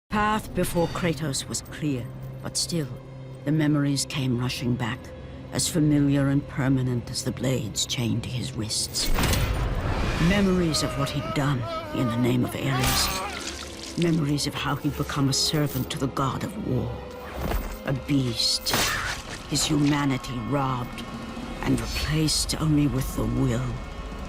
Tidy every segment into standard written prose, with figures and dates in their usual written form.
Path before Kratos was clear, but still, the memories came rushing back, as familiar and permanent as the blades chained to his wrists. Memories of what he'd done in the name of Ares. Memories of how he'd become a servant to the god of war. A beast, his humanity robbed and replaced only with the will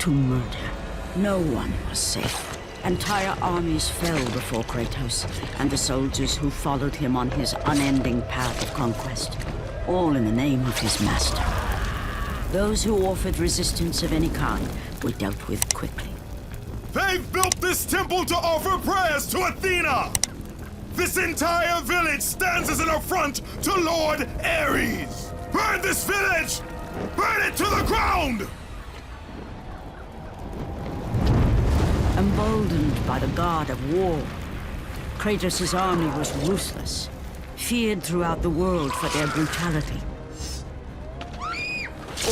to murder. No one was safe. Entire armies fell before Kratos and the soldiers who followed him on his unending path of conquest, all in the name of his master. Those who offered resistance of any kind were dealt with quickly. They've built this temple to offer prayers to Athena! This entire village stands as an affront to Lord Ares! Burn this village! Burn it to the ground! Emboldened by the god of war, Kratos' army was ruthless, feared throughout the world for their brutality.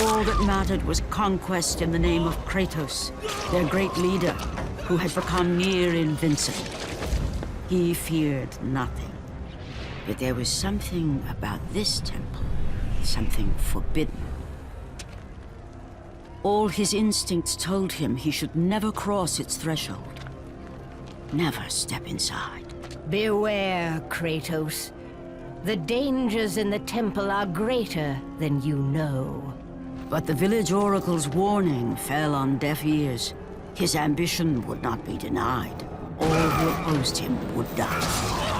All that mattered was conquest in the name of Kratos, their great leader, who had become near invincible. He feared nothing. But there was something about this temple, something forbidden. All his instincts told him he should never cross its threshold. Never step inside. Beware, Kratos. The dangers in the temple are greater than you know. But the village oracle's warning fell on deaf ears. His ambition would not be denied. All who opposed him would die.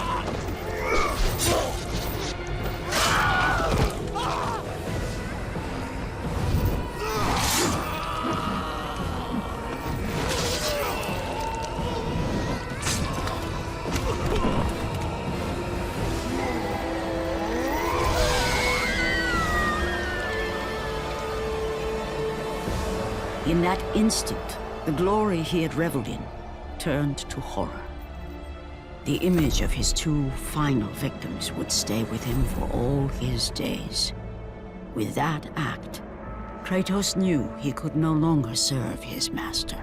In that instant, the glory he had reveled in turned to horror. The image of his two final victims would stay with him for all his days. With that act, Kratos knew he could no longer serve his master.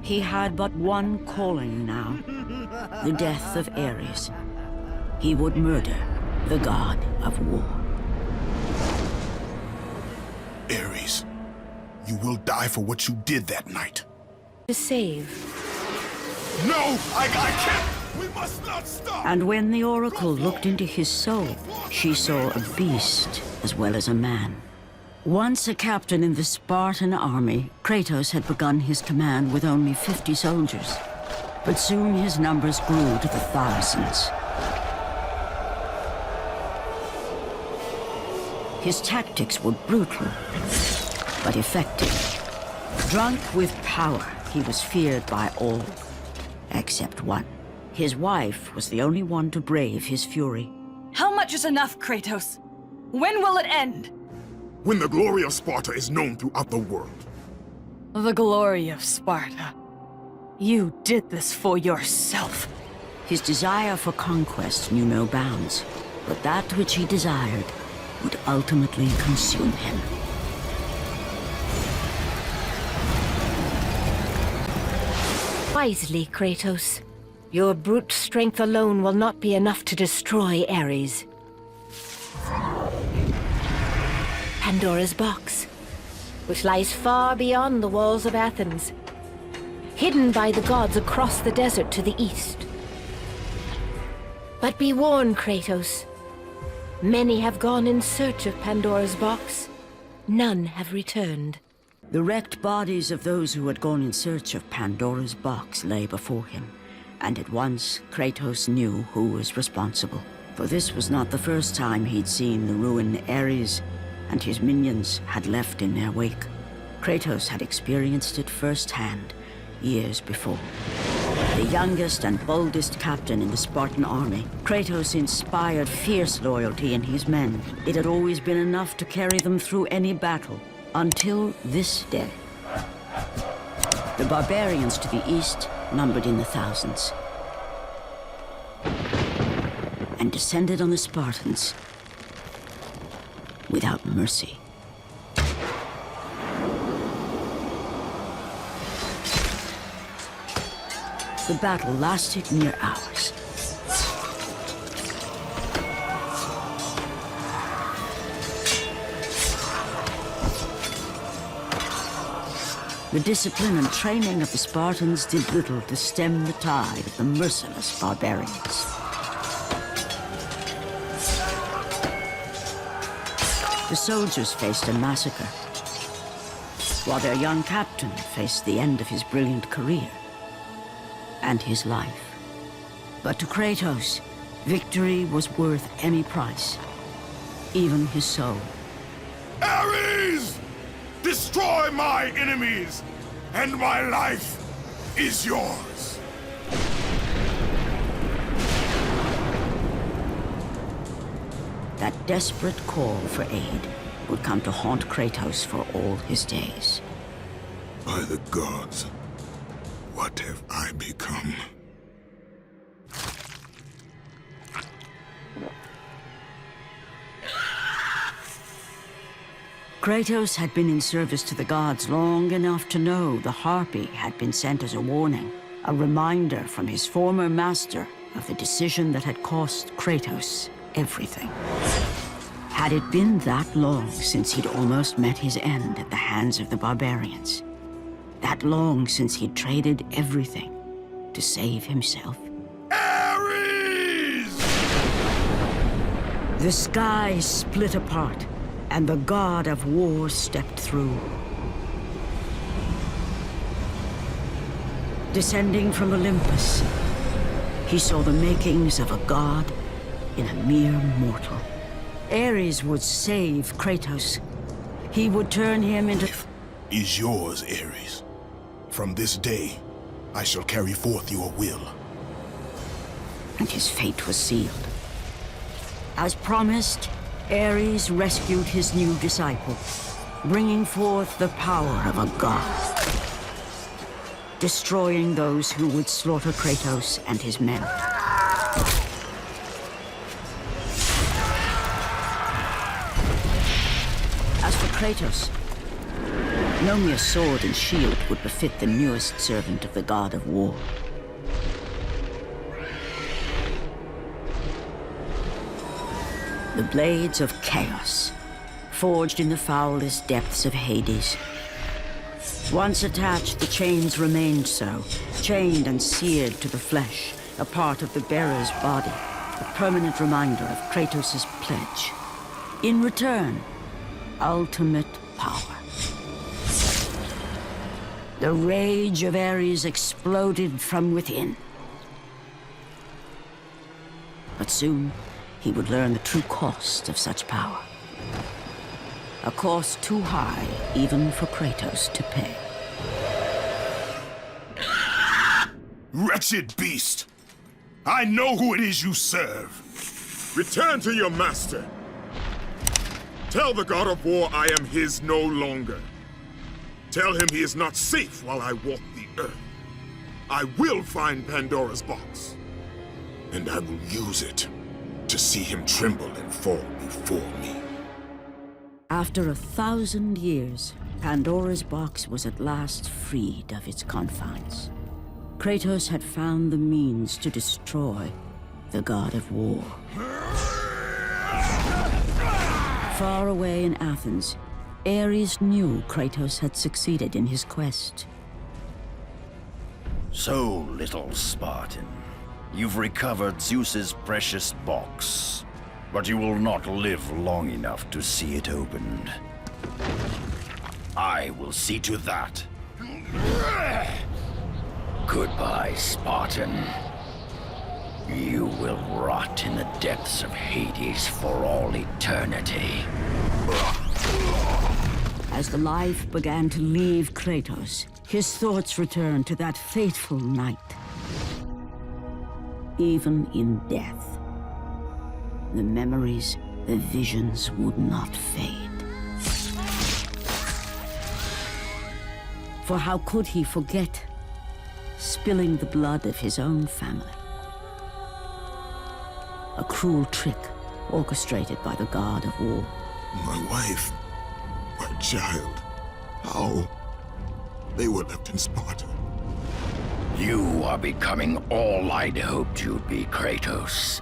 He had but one calling now, the death of Ares. He would murder the god of war. Ares, you will die for what you did that night. To save. No! I can't! We must not stop! And when the Oracle looked into his soul, she saw a beast as well as a man. Once a captain in the Spartan army, Kratos had begun his command with only 50 soldiers. But soon his numbers grew to the thousands. His tactics were brutal, but effective. Drunk with power, he was feared by all, except one. His wife was the only one to brave his fury. How much is enough, Kratos? When will it end? When the glory of Sparta is known throughout the world. The glory of Sparta. You did this for yourself. His desire for conquest knew no bounds, but that which he desired would ultimately consume him. Wisely, Kratos. Your brute strength alone will not be enough to destroy Ares. Pandora's box, which lies far beyond the walls of Athens, hidden by the gods across the desert to the east. But be warned, Kratos. Many have gone in search of Pandora's box. None have returned. The wrecked bodies of those who had gone in search of Pandora's box lay before him, and at once Kratos knew who was responsible. For this was not the first time he'd seen the ruin Ares and his minions had left in their wake. Kratos had experienced it firsthand, years before. The youngest and boldest captain in the Spartan army, Kratos inspired fierce loyalty in his men. It had always been enough to carry them through any battle, until this day. The barbarians to the east numbered in the thousands, and descended on the Spartans without mercy. The battle lasted near hours. The discipline and training of the Spartans did little to stem the tide of the merciless barbarians. The soldiers faced a massacre, while their young captain faced the end of his brilliant career and his life. But to Kratos, victory was worth any price, even his soul. Ares! Destroy my enemies, and my life is yours. That desperate call for aid would come to haunt Kratos for all his days. By the gods, what have I become? Kratos had been in service to the gods long enough to know the Harpy had been sent as a warning, a reminder from his former master of the decision that had cost Kratos everything. Had it been that long since he'd almost met his end at the hands of the barbarians? That long since he'd traded everything to save himself? Ares! The sky split apart, and the god of war stepped through. Descending from Olympus, he saw the makings of a god in a mere mortal. Ares would save Kratos. He would turn him into... Is yours, Ares. From this day, I shall carry forth your will. And his fate was sealed. As promised, Ares rescued his new disciple, bringing forth the power of a god, destroying those who would slaughter Kratos and his men. As for Kratos, no mere sword and shield would befit the newest servant of the god of war. The blades of chaos, forged in the foulest depths of Hades. Once attached, the chains remained so, chained and seared to the flesh, a part of the bearer's body, a permanent reminder of Kratos' pledge. In return, ultimate power. The rage of Ares exploded from within. But soon, he would learn the true cost of such power. A cost too high even for Kratos to pay. Wretched beast! I know who it is you serve. Return to your master. Tell the god of war I am his no longer. Tell him he is not safe while I walk the earth. I will find Pandora's box, and I will use it to see him tremble and fall before me. After 1,000 years, Pandora's box was at last freed of its confines. Kratos had found the means to destroy the god of war. Far away in Athens, Ares knew Kratos had succeeded in his quest. So, little Spartan, you've recovered Zeus's precious box, but you will not live long enough to see it opened. I will see to that. Goodbye, Spartan. You will rot in the depths of Hades for all eternity. As the life began to leave Kratos, his thoughts returned to that fateful night. Even in death, the memories, the visions would not fade. For how could he forget spilling the blood of his own family? A cruel trick orchestrated by the god of war. My wife, my child, how? They were left in Sparta. You are becoming all I'd hoped you'd be, Kratos.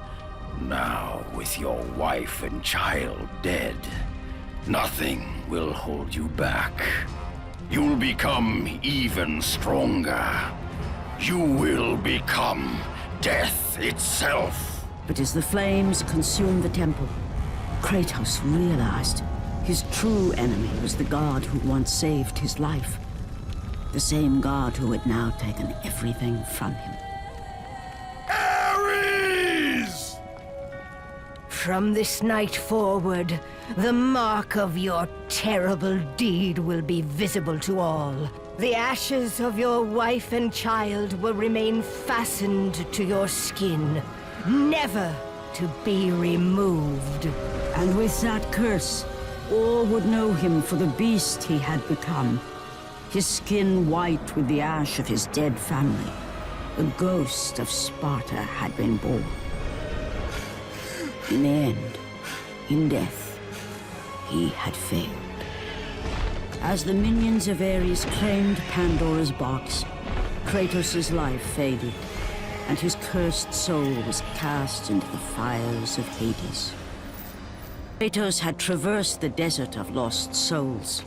Now, with your wife and child dead, nothing will hold you back. You'll become even stronger. You will become death itself. But as the flames consumed the temple, Kratos realized his true enemy was the god who once saved his life. The same god who had now taken everything from him. Ares! From this night forward, the mark of your terrible deed will be visible to all. The ashes of your wife and child will remain fastened to your skin, never to be removed. And with that curse, all would know him for the beast he had become. His skin white with the ash of his dead family. The ghost of Sparta had been born. In the end, in death, he had failed. As the minions of Ares claimed Pandora's box, Kratos' life faded, and his cursed soul was cast into the fires of Hades. Kratos had traversed the desert of lost souls,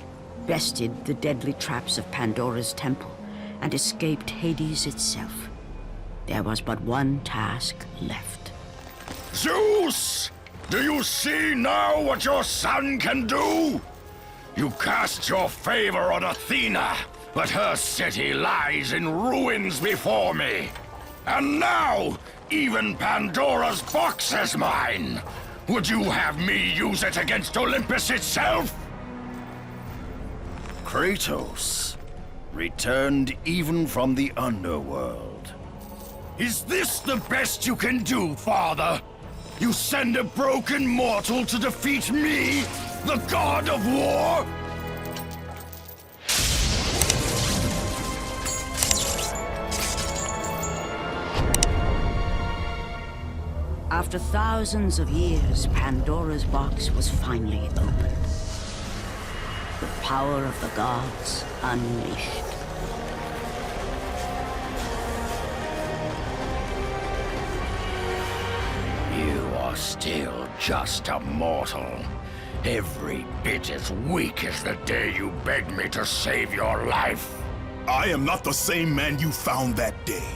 bested the deadly traps of Pandora's temple, and escaped Hades itself. There was but one task left. Zeus! Do you see now what your son can do? You cast your favor on Athena, but her city lies in ruins before me. And now, even Pandora's box is mine. Would you have me use it against Olympus itself? Kratos, returned even from the underworld. Is this the best you can do, Father? You send a broken mortal to defeat me, the god of war? After thousands of years, Pandora's box was finally opened. The power of the gods unleashed. You are still just a mortal. Every bit as weak as the day you begged me to save your life. I am not the same man you found that day.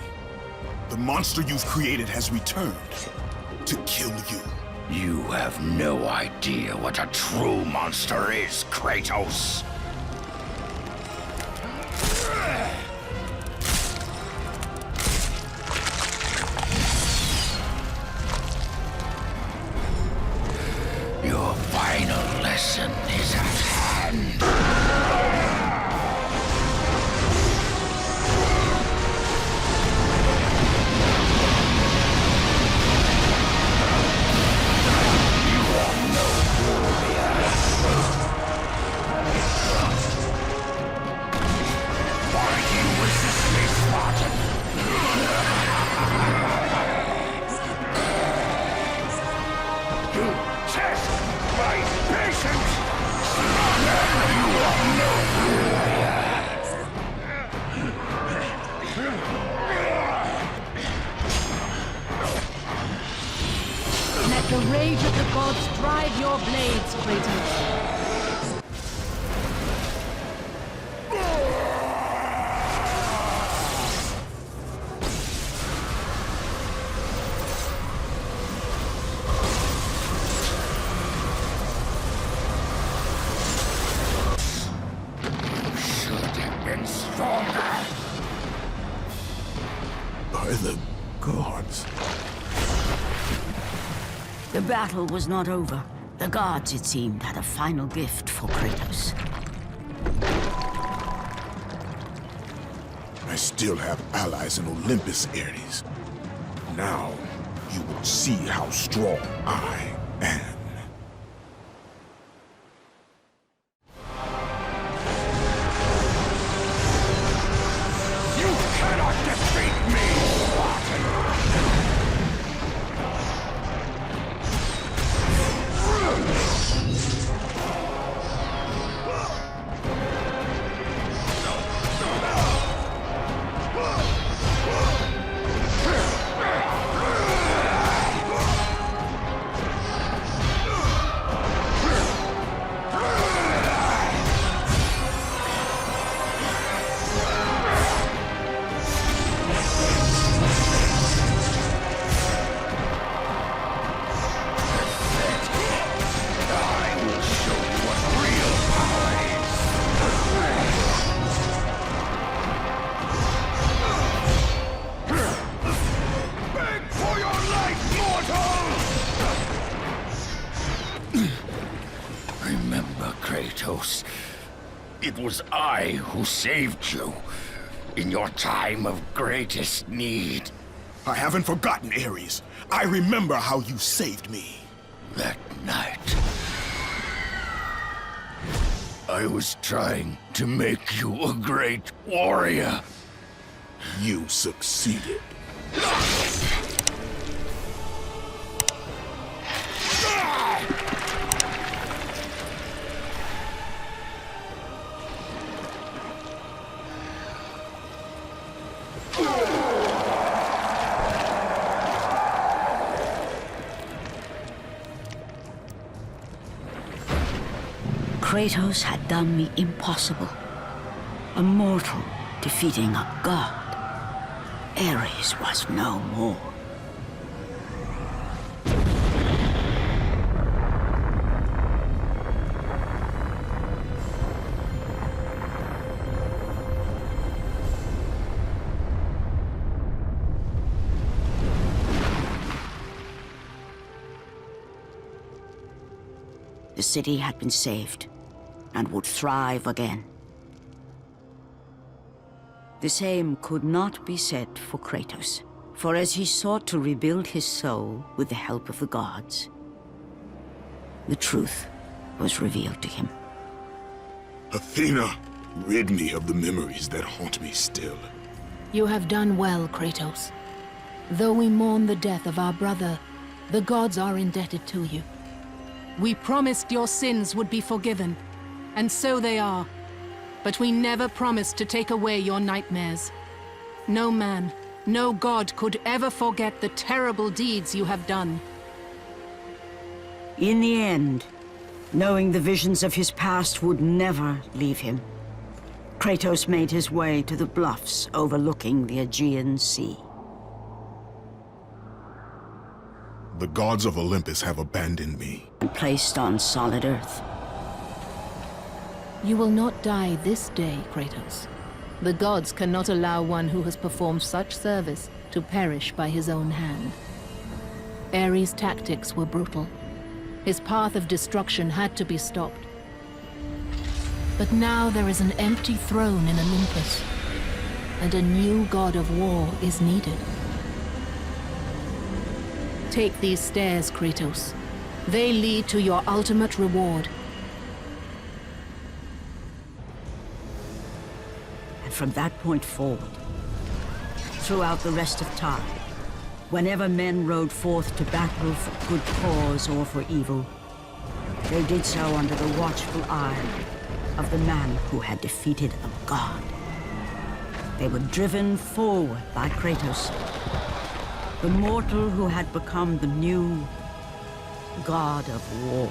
The monster you've created has returned to kill you. You have no idea what a true monster is, Kratos. Your final lesson is at hand. Let the rage of the gods drive your blades, Kratos. By the gods. The battle was not over. The gods, it seemed, had a final gift for Kratos. I still have allies in Olympus, Ares. Now, you will see how strong I am. You cannot defeat me, Spartan! Kratos. It was I who saved you in your time of greatest need. I haven't forgotten, Ares. I remember how you saved me. That night, I was trying to make you a great warrior. You succeeded. Kratos had done the impossible. A mortal defeating a god. Ares was no more. The city had been saved and would thrive again. The same could not be said for Kratos, for as he sought to rebuild his soul with the help of the gods, the truth was revealed to him. Athena, rid me of the memories that haunt me still. You have done well, Kratos. Though we mourn the death of our brother, the gods are indebted to you. We promised your sins would be forgiven, and so they are. But we never promised to take away your nightmares. No man, no god could ever forget the terrible deeds you have done. In the end, knowing the visions of his past would never leave him, Kratos made his way to the bluffs overlooking the Aegean Sea. The gods of Olympus have abandoned me. And placed on solid earth. You will not die this day, Kratos. The gods cannot allow one who has performed such service to perish by his own hand. Ares' tactics were brutal. His path of destruction had to be stopped. But now there is an empty throne in Olympus, and a new god of war is needed. Take these stairs, Kratos. They lead to your ultimate reward. And from that point forward, throughout the rest of time, whenever men rode forth to battle for good cause or for evil, they did so under the watchful eye of the man who had defeated a god. They were driven forward by Kratos, the mortal who had become the new god of war.